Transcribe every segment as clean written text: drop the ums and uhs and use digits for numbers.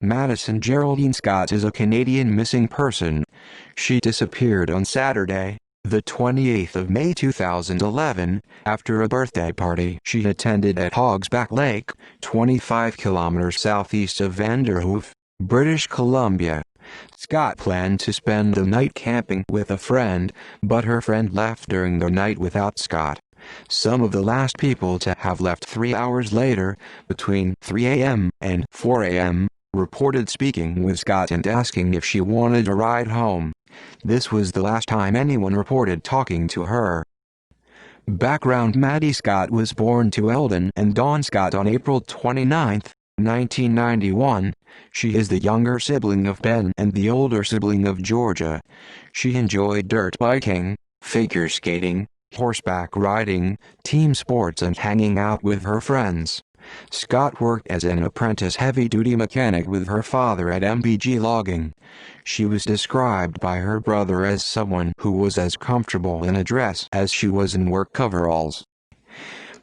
Madison Geraldine Scott is a Canadian missing person. She disappeared on Saturday, the 28th of May 2011, after a birthday party she attended at Hogsback Lake, 25 kilometers southeast of Vanderhoof, British Columbia. Scott planned to spend the night camping with a friend, but her friend left during the night without Scott. Some of the last people to have left 3 hours later, between 3 a.m. and 4 a.m., reported speaking with Scott and asking if she wanted a ride home. This was the last time anyone reported talking to her. Background: Maddy Scott was born to Eldon and Dawn Scott on April 29, 1991. She is the younger sibling of Ben and the older sibling of Georgia. She enjoyed dirt biking, figure skating, horseback riding, team sports and hanging out with her friends. Scott worked as an apprentice heavy-duty mechanic with her father at MBG Logging. She was described by her brother as someone who was as comfortable in a dress as she was in work coveralls.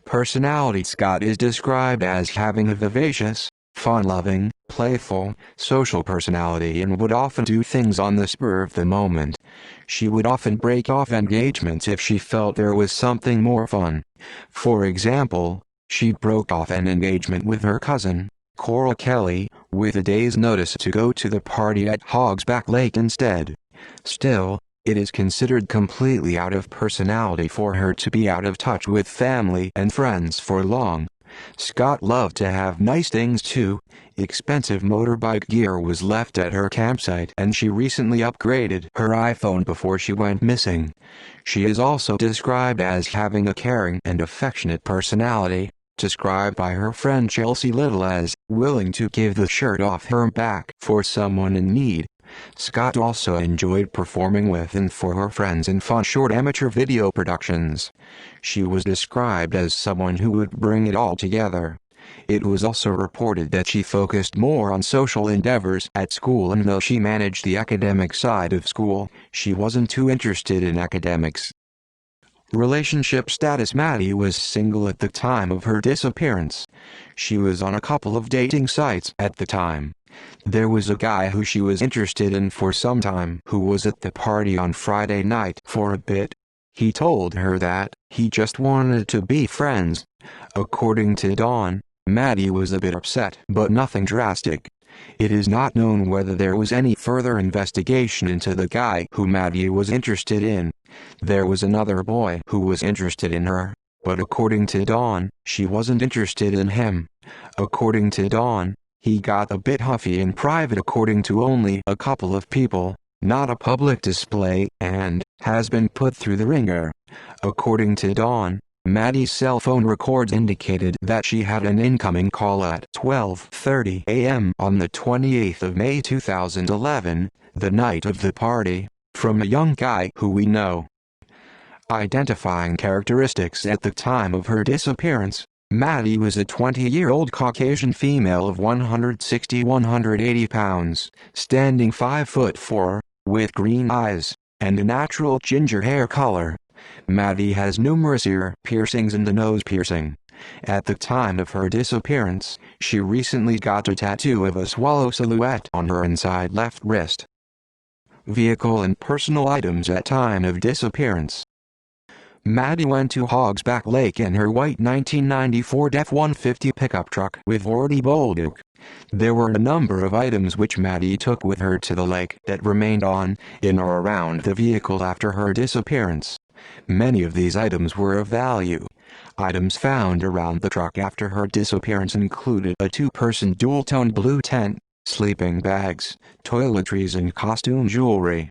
Personality: Scott is described as having a vivacious, fun-loving, playful, social personality and would often do things on the spur of the moment. She would often break off engagements if she felt there was something more fun. For example, she broke off an engagement with her cousin, Cora Kelly, with a day's notice to go to the party at Hogsback Lake instead. Still, it is considered completely out of personality for her to be out of touch with family and friends for long. Scott loved to have nice things too. Expensive motorbike gear was left at her campsite and she recently upgraded her iPhone before she went missing. She is also described as having a caring and affectionate personality, described by her friend Chelsea Little as willing to give the shirt off her back for someone in need. Scott also enjoyed performing with and for her friends in fun short amateur video productions. She was described as someone who would bring it all together. It was also reported that she focused more on social endeavors at school, and though she managed the academic side of school, she wasn't too interested in academics. Relationship status: Maddy was single at the time of her disappearance. She was on a couple of dating sites at the time. There was a guy who she was interested in for some time who was at the party on Friday night for a bit. He told her that he just wanted to be friends. According to Dawn, Maddy was a bit upset, but nothing drastic. It is not known whether there was any further investigation into the guy who Maddy was interested in. There was another boy who was interested in her, but according to Dawn, she wasn't interested in him. According to Dawn, he got a bit huffy in private according to only a couple of people, not a public display, and has been put through the ringer. According to Dawn, Maddy's cell phone records indicated that she had an incoming call at 12:30 a.m. on the 28th of May 2011, the night of the party, from a young guy who we know. Identifying characteristics: at the time of her disappearance, Maddy was a 20-year-old Caucasian female of 160-180 pounds, standing 5'4", with green eyes, and a natural ginger hair color. Maddy has numerous ear piercings and a nose piercing. At the time of her disappearance, she recently got a tattoo of a swallow silhouette on her inside left wrist. Vehicle and personal items at time of disappearance: Maddy went to Hogsback Lake in her white 1994 F-150 pickup truck with Hordy Bolduc. There were a number of items which Maddy took with her to the lake that remained on, in or around the vehicle after her disappearance. Many of these items were of value. Items found around the truck after her disappearance included a two-person dual-tone blue tent, sleeping bags, toiletries and costume jewelry.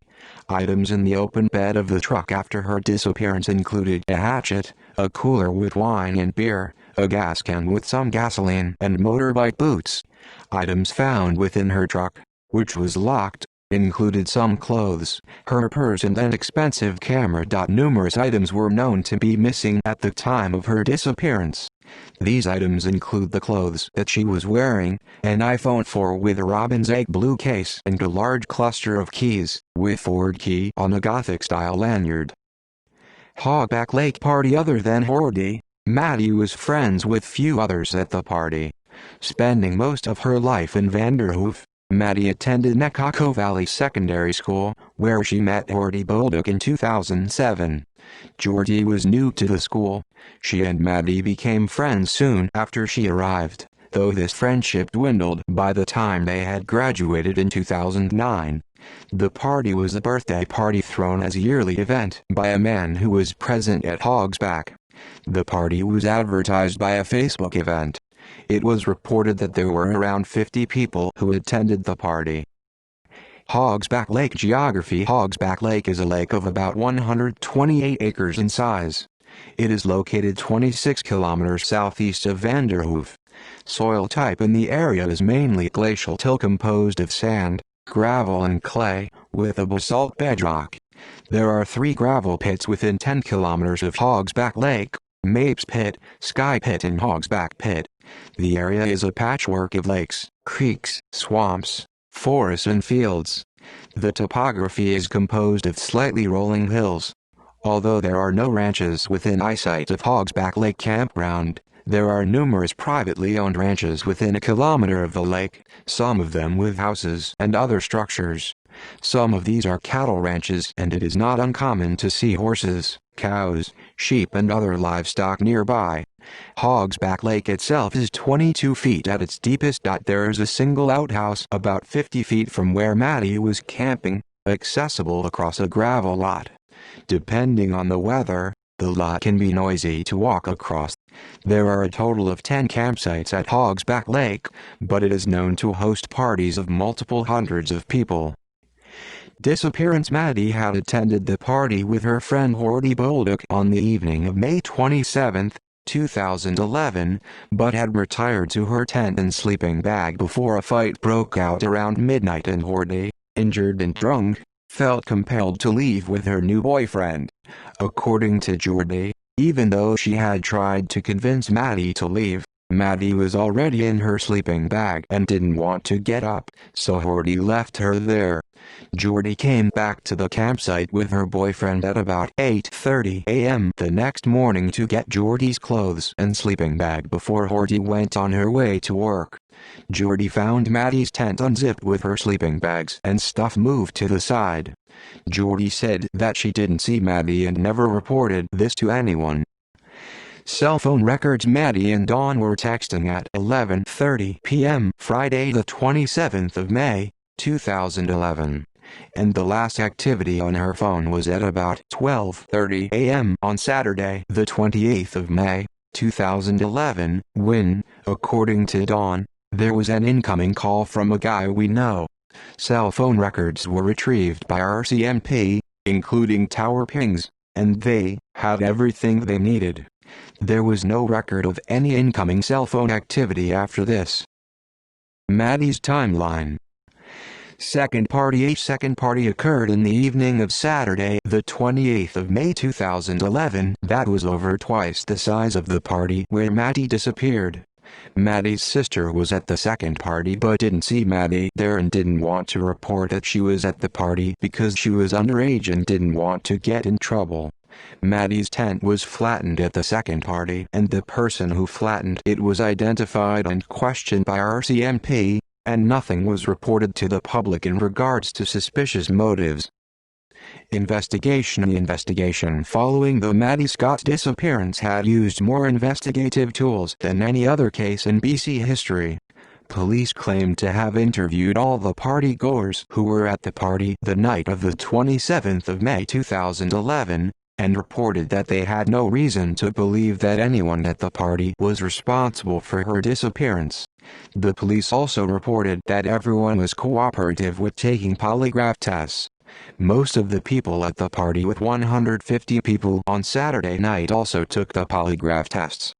Items in the open bed of the truck after her disappearance included a hatchet, a cooler with wine and beer, a gas can with some gasoline, and motorbike boots. Items found within her truck, which was locked, included some clothes, her purse and an expensive camera. Numerous items were known to be missing at the time of her disappearance. These items include the clothes that she was wearing, an iPhone 4 with a robin's egg blue case and a large cluster of keys, with Ford key on a Gothic-style lanyard. Hogsback Lake party: other than Hordy, Maddy was friends with few others at the party. Spending most of her life in Vanderhoof, Maddy attended Nekako Valley Secondary School, where she met Jordy Bolduc in 2007. Jordy was new to the school. She and Maddy became friends soon after she arrived, though this friendship dwindled by the time they had graduated in 2009. The party was a birthday party thrown as a yearly event by a man who was present at Hogsback. The party was advertised by a Facebook event. It was reported that there were around 50 people who attended the party. Hogsback Lake geography. Hogsback Lake is a lake of about 128 acres in size. It is located 26 kilometers southeast of Vanderhoof. Soil type in the area is mainly glacial till composed of sand, gravel and clay, with a basalt bedrock. There are 3 gravel pits within 10 kilometers of Hogsback Lake: Mapes Pit, Sky Pit and Hogsback Pit. The area is a patchwork of lakes, creeks, swamps, forests and fields. The topography is composed of slightly rolling hills. Although there are no ranches within eyesight of Hogsback Lake Campground, there are numerous privately owned ranches within a kilometer of the lake, some of them with houses and other structures. Some of these are cattle ranches, and it is not uncommon to see horses, cows, sheep and other livestock nearby. Hogsback Lake itself is 22 feet at its deepest. There is a single outhouse about 50 feet from where Maddy was camping, accessible across a gravel lot. Depending on the weather, the lot can be noisy to walk across. There are a total of 10 campsites at Hogsback Lake, but it is known to host parties of multiple hundreds of people. Disappearance. Maddy had attended the party with her friend Jordy Bolduc on the evening of May 27, 2011, but had retired to her tent and sleeping bag before a fight broke out around midnight, and Jordy, injured and drunk, felt compelled to leave with her new boyfriend. According to Jordy, even though she had tried to convince Maddy to leave, Maddy was already in her sleeping bag and didn't want to get up, so Jordy left her there. Jordy came back to the campsite with her boyfriend at about 8:30 a.m. the next morning to get Jordy's clothes and sleeping bag before Jordy went on her way to work. Jordy found Maddy's tent unzipped with her sleeping bags and stuff moved to the side. Jordy said that she didn't see Maddy and never reported this to anyone. Cell phone records. Maddy and Dawn were texting at 11:30 p.m. Friday the 27th of May, 2011, and the last activity on her phone was at about 12:30 a.m. on Saturday the 28th of May, 2011, when, according to Dawn, there was an incoming call from a guy we know. Cell phone records were retrieved by RCMP, including tower pings, and they had everything they needed. There was no record of any incoming cell phone activity after this. Maddy's timeline. Second party. A second party occurred in the evening of Saturday, the 28th of May 2011. That was over twice the size of the party where Maddy disappeared. Maddy's sister was at the second party but didn't see Maddy there and didn't want to report that she was at the party because she was underage and didn't want to get in trouble. Maddy's tent was flattened at the second party, and the person who flattened it was identified and questioned by RCMP, and nothing was reported to the public in regards to suspicious motives. Investigation. The investigation following the Maddy Scott disappearance had used more investigative tools than any other case in BC history. Police claimed to have interviewed all the party-goers who were at the party the night of the 27th of May 2011, and reported that they had no reason to believe that anyone at the party was responsible for her disappearance. The police also reported that everyone was cooperative with taking polygraph tests. Most of the people at the party, with 150 people on Saturday night, also took the polygraph tests.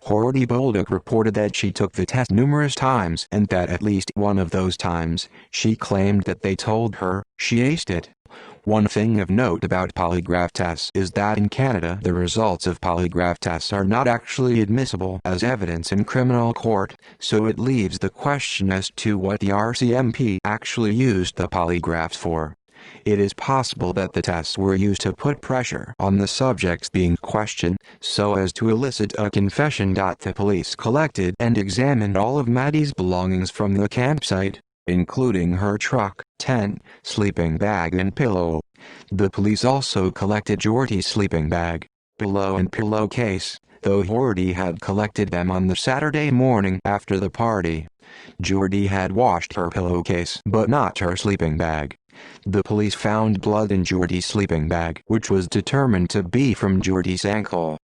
Jordy Bolduc reported that she took the test numerous times and that at least one of those times, she claimed that they told her she aced it. One thing of note about polygraph tests is that in Canada the results of polygraph tests are not actually admissible as evidence in criminal court, so it leaves the question as to what the RCMP actually used the polygraphs for. It is possible that the tests were used to put pressure on the subjects being questioned, so as to elicit a confession. The police collected and examined all of Maddy's belongings from the campsite, including her truck, tent, sleeping bag and pillow. The police also collected Jordy's sleeping bag, pillow and pillowcase, though Jordy had collected them on the Saturday morning after the party. Jordy had washed her pillowcase but not her sleeping bag. The police found blood in Jordy's sleeping bag, which was determined to be from Jordy's ankle.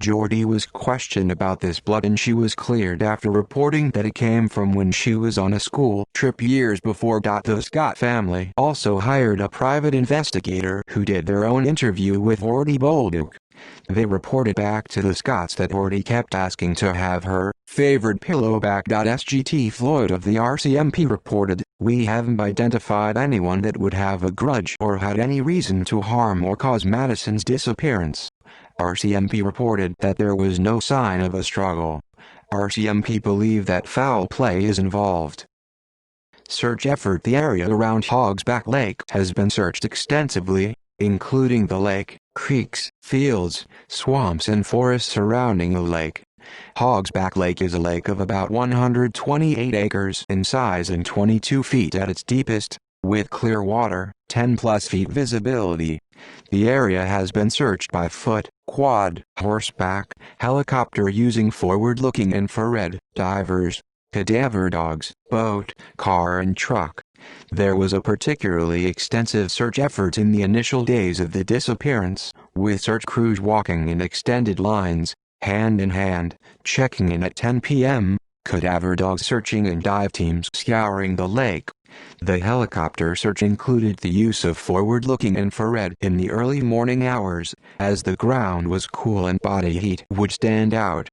Jordy was questioned about this blood and she was cleared after reporting that it came from when she was on a school trip years before. The Scott family also hired a private investigator who did their own interview with Jordy Bolduc. They reported back to the Scotts that Jordy kept asking to have her favorite pillow back. SGT Floyd of the RCMP reported, "We haven't identified anyone that would have a grudge or had any reason to harm or cause Madison's disappearance." RCMP reported that there was no sign of a struggle. RCMP believe that foul play is involved. Search effort. The area around Hogsback Lake has been searched extensively, including the lake, creeks, fields, swamps and forests surrounding the lake. Hogsback Lake is a lake of about 128 acres in size and 22 feet at its deepest, with clear water, 10+ feet visibility. The area has been searched by foot, quad, horseback, helicopter using forward-looking infrared, divers, cadaver dogs, boat, car and truck. There was a particularly extensive search effort in the initial days of the disappearance, with search crews walking in extended lines, hand in hand, checking in at 10 p.m., cadaver dogs searching and dive teams scouring the lake. The helicopter search included the use of forward-looking infrared in the early morning hours, as the ground was cool and body heat would stand out.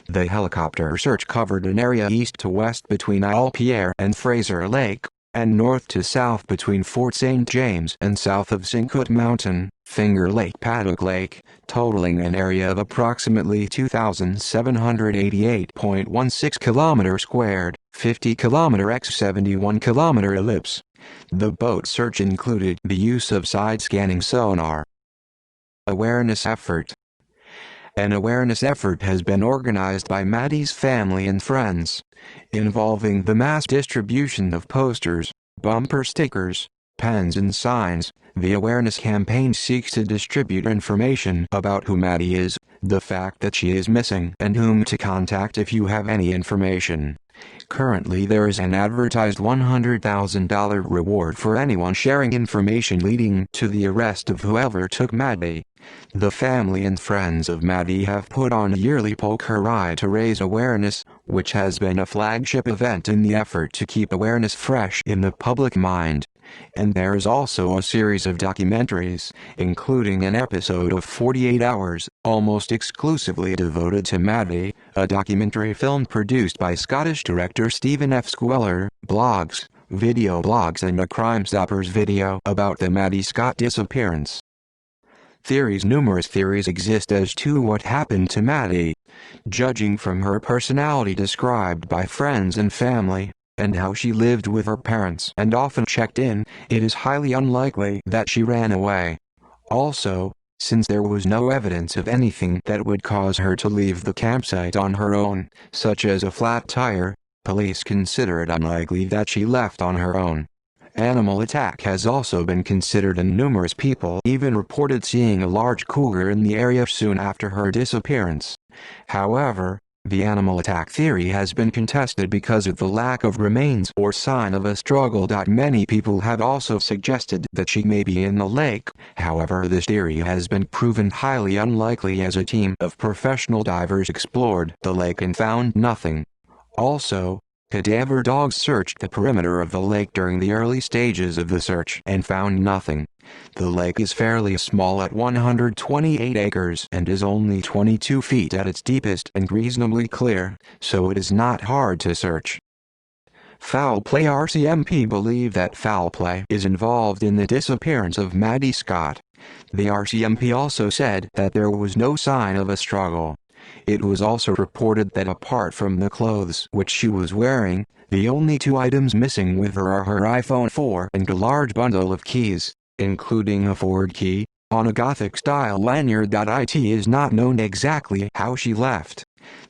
The helicopter search covered an area east to west between Isle Pierre and Fraser Lake, and north to south between Fort St. James and south of Cinquette Mountain, Finger Lake, Paddock Lake, totaling an area of approximately 2,788.16 km², 50 km x 71 km ellipse. The boat search included the use of side-scanning sonar. Awareness effort. An awareness effort has been organized by Maddy's family and friends, involving the mass distribution of posters, bumper stickers, pens and signs. The awareness campaign seeks to distribute information about who Maddy is, the fact that she is missing, and whom to contact if you have any information. Currently there is an advertised $100,000 reward for anyone sharing information leading to the arrest of whoever took Maddy. The family and friends of Maddy have put on a yearly polka ride to raise awareness, which has been a flagship event in the effort to keep awareness fresh in the public mind. And there is also a series of documentaries, including an episode of 48 Hours, almost exclusively devoted to Maddy, a documentary film produced by Scottish director Stephen F. Squeller, blogs, video blogs and a Crime Stoppers video about the Maddy Scott disappearance. Theories. Numerous theories exist as to what happened to Maddy. Judging from her personality described by friends and family, and how she lived with her parents and often checked in, it is highly unlikely that she ran away. Also, since there was no evidence of anything that would cause her to leave the campsite on her own, such as a flat tire, police consider it unlikely that she left on her own. Animal attack has also been considered, and numerous people even reported seeing a large cougar in the area soon after her disappearance. However, the animal attack theory has been contested because of the lack of remains or sign of a struggle. Many people have also suggested that she may be in the lake. However, this theory has been proven highly unlikely as a team of professional divers explored the lake and found nothing. Also, cadaver dogs searched the perimeter of the lake during the early stages of the search and found nothing. The lake is fairly small at 128 acres and is only 22 feet at its deepest and reasonably clear, so it is not hard to search. Foul play. RCMP believe that foul play is involved in the disappearance of Maddy Scott. The RCMP also said that there was no sign of a struggle. It was also reported that apart from the clothes which she was wearing, the only two items missing with her are her iPhone 4 and a large bundle of keys, including a Ford key, on a Gothic-style lanyard. It is not known exactly how she left,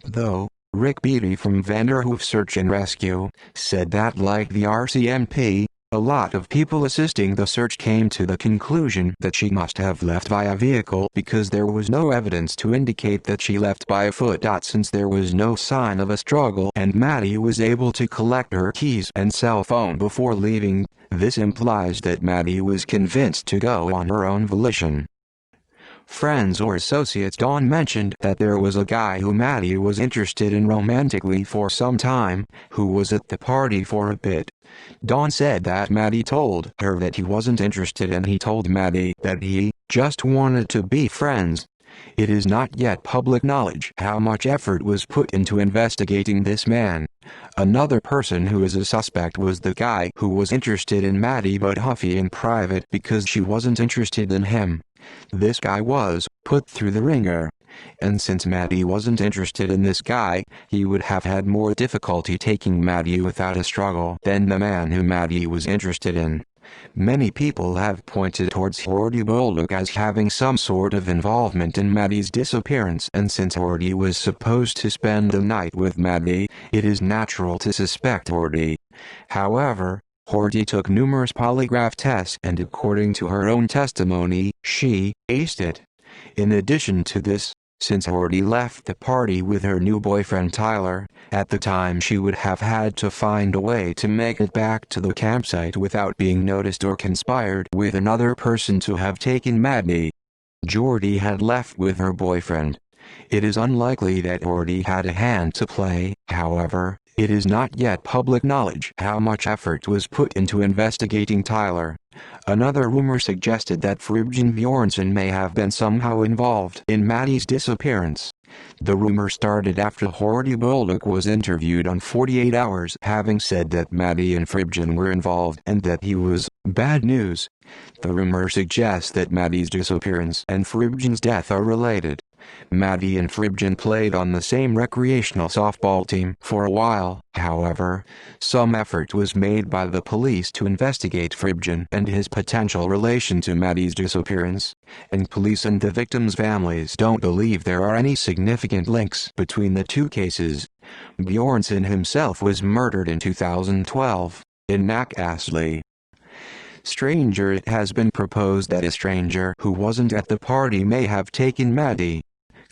though, Rick Beatty from Vanderhoof Search and Rescue said that, like the RCMP, a lot of people assisting the search came to the conclusion that she must have left via vehicle because there was no evidence to indicate that she left by foot. Since there was no sign of a struggle and Maddy was able to collect her keys and cell phone before leaving, this implies that Maddy was convinced to go on her own volition. Friends or associates. Dawn mentioned that there was a guy who Maddy was interested in romantically for some time, who was at the party for a bit. Dawn said that Maddy told her that he wasn't interested and he told Maddy that he just wanted to be friends. It is not yet public knowledge how much effort was put into investigating this man. Another person who is a suspect was the guy who was interested in Maddy but huffy in private because she wasn't interested in him. This guy was put through the ringer. And since Maddy wasn't interested in this guy, he would have had more difficulty taking Maddy without a struggle than the man who Maddy was interested in. Many people have pointed towards Hordy Bolduc as having some sort of involvement in Maddy's disappearance, and since Hordy was supposed to spend the night with Maddy, it is natural to suspect Hordy. However, Hordy took numerous polygraph tests and according to her own testimony, she aced it. In addition to this, since Hordy left the party with her new boyfriend Tyler, at the time she would have had to find a way to make it back to the campsite without being noticed or conspired with another person to have taken Maddy. Jordy had left with her boyfriend. It is unlikely that Hordy had a hand to play, however. It is not yet public knowledge how much effort was put into investigating Tyler. Another rumor suggested that Fribjin Bjornsson may have been somehow involved in Maddy's disappearance. The rumor started after Hordy Bolduc was interviewed on 48 Hours, having said that Maddy and Fribjin were involved and that he was bad news. The rumor suggests that Maddy's disappearance and Fribjin's death are related. Maddy and Fribjin played on the same recreational softball team for a while. However, some effort was made by the police to investigate Fribjin and his potential relation to Maddy's disappearance, and police and the victims' families don't believe there are any significant links between the two cases. Bjornsson himself was murdered in 2012 in Nackasley. Stranger. It has been proposed that a stranger who wasn't at the party may have taken Maddy.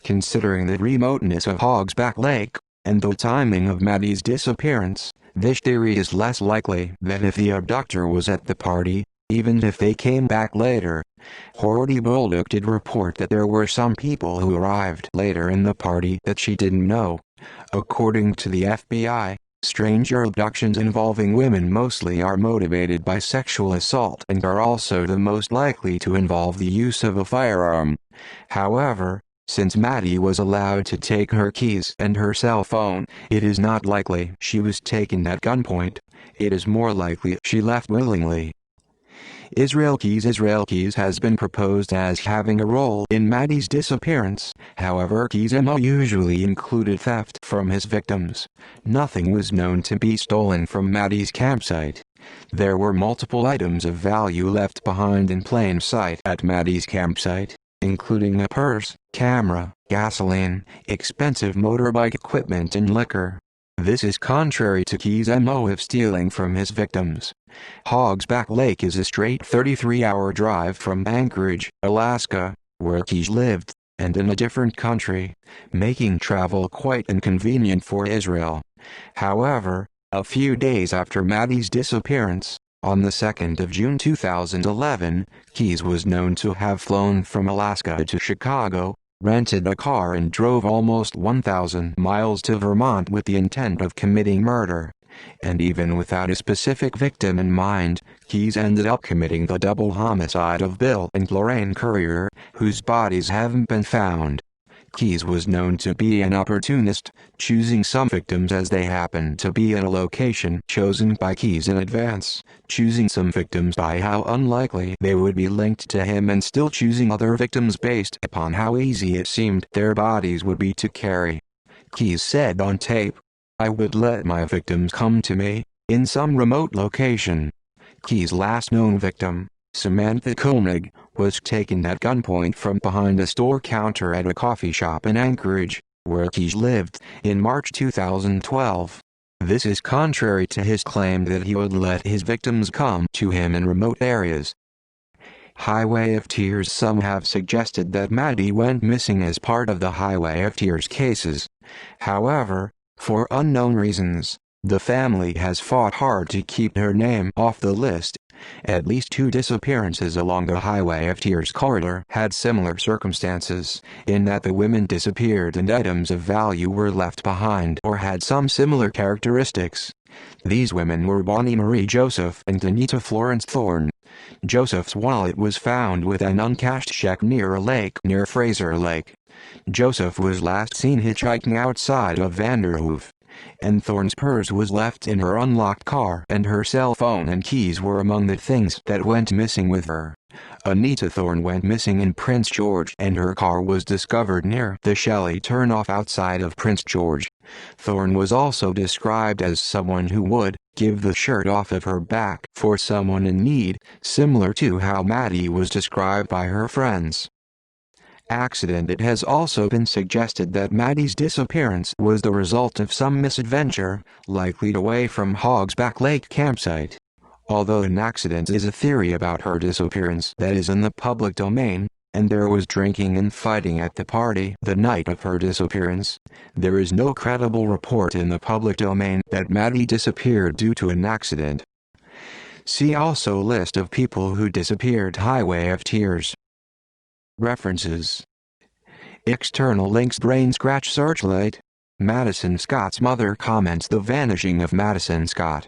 Considering the remoteness of Hogsback Lake, and the timing of Maddy's disappearance, this theory is less likely than if the abductor was at the party, even if they came back later. Hordy Bolduc did report that there were some people who arrived later in the party that she didn't know. According to the FBI, stranger abductions involving women mostly are motivated by sexual assault and are also the most likely to involve the use of a firearm. However, since Maddy was allowed to take her keys and her cell phone, it is not likely she was taken at gunpoint. It is more likely she left willingly. Israel Keys has been proposed as having a role in Maddy's disappearance. However, Keys' MO usually included theft from his victims. Nothing was known to be stolen from Maddy's campsite. There were multiple items of value left behind in plain sight at Maddy's campsite, including a purse, camera, gasoline, expensive motorbike equipment and liquor. This is contrary to Keys' MO of stealing from his victims. Hogsback Lake is a straight 33-hour drive from Anchorage, Alaska, where Keys lived, and in a different country, making travel quite inconvenient for Israel. However, a few days after Maddy's disappearance, on the 2nd of June 2011, Keys was known to have flown from Alaska to Chicago, rented a car and drove almost 1,000 miles to Vermont with the intent of committing murder. And even without a specific victim in mind, Keys ended up committing the double homicide of Bill and Lorraine Currier, whose bodies haven't been found. Keys was known to be an opportunist, choosing some victims as they happened to be in a location chosen by Keys in advance, choosing some victims by how unlikely they would be linked to him and still choosing other victims based upon how easy it seemed their bodies would be to carry. Keys said on tape, "I would let my victims come to me, in some remote location." Keys' last known victim, Samantha Koenig, was taken at gunpoint from behind a store counter at a coffee shop in Anchorage, where Keyes lived, in March 2012. This is contrary to his claim that he would let his victims come to him in remote areas. Highway of Tears. Some have suggested that Maddy went missing as part of the Highway of Tears cases. However, for unknown reasons, the family has fought hard to keep her name off the list. At least 2 disappearances along the Highway of Tears corridor had similar circumstances, in that the women disappeared and items of value were left behind or had some similar characteristics. These women were Bonnie Marie Joseph and Anita Florence Thorne. Joseph's wallet was found with an uncashed check near a lake near Fraser Lake. Joseph was last seen hitchhiking outside of Vanderhoof, and Thorne's purse was left in her unlocked car, and her cell phone and keys were among the things that went missing with her. Anita Thorne went missing in Prince George, and her car was discovered near the Shelley turnoff outside of Prince George. Thorne was also described as someone who would give the shirt off of her back for someone in need, similar to how Maddy was described by her friends. Accident. It has also been suggested that Maddy's disappearance was the result of some misadventure, likely away from Hogsback Lake campsite. Although an accident is a theory about her disappearance that is in the public domain, and there was drinking and fighting at the party the night of her disappearance, there is no credible report in the public domain that Maddy disappeared due to an accident. See also List of people who disappeared. Highway of Tears. References. External links. Brain Scratch. Searchlight. Madison Scott's mother comments the vanishing of Madison Scott.